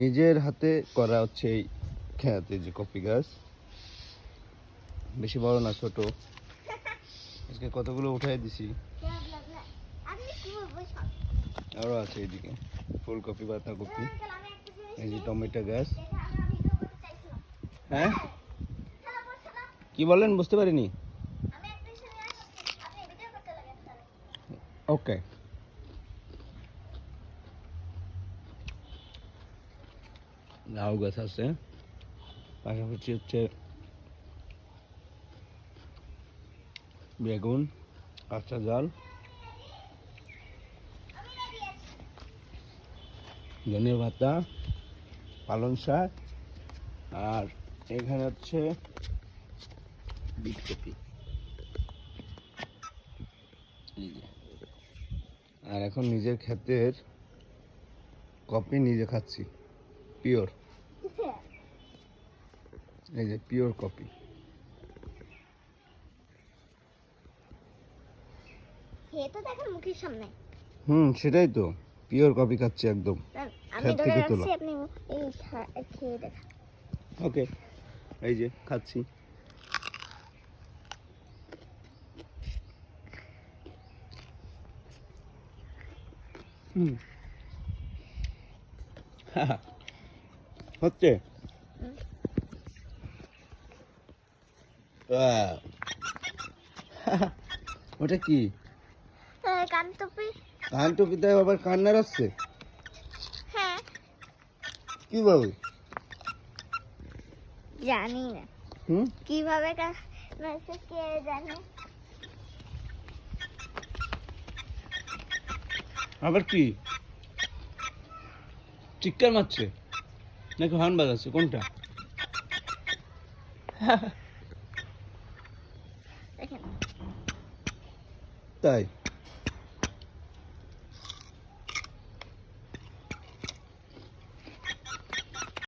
নিজের হাতে করা হচ্ছে এই খেতে যে কপি গাছ, বেশি বড় না, ছোট। আজকে কতগুলো উঠাই দিছি, আরো আছে এইদিকে ফুলকপি, বাঁধাকপি, এই যে টমেটো গাছ। হ্যাঁ, কি বলেন বুঝতে পারিনি। ওকে, লাউ গাছ আছে, পাশাপাশি হচ্ছে বেগুন, কাঁচা জাল, ধনে পাতা, পালং শাক, আর এখানে হচ্ছে বিটকপি। আর এখন নিজের ক্ষেতের কপি নিজে খাচ্ছি, পিওর। এই যে পিওর কপি। মুখের সামনে। সেটাই তো, পিওর কপি খাচ্ছি একদম ক্ষেত থেকে তোলা। ওকে, এই যে খাচ্ছি। হচ্ছে ওটা কি? কান টুপি। কান টুপিতে আবার কান্নার আসছে? হ্যাঁ, কিভাবে জানি না কিভাবে কে জানে। আবার কি চিৎকার মারছে নাকি হর্ন বাজাচ্ছে, কোনটা? তাই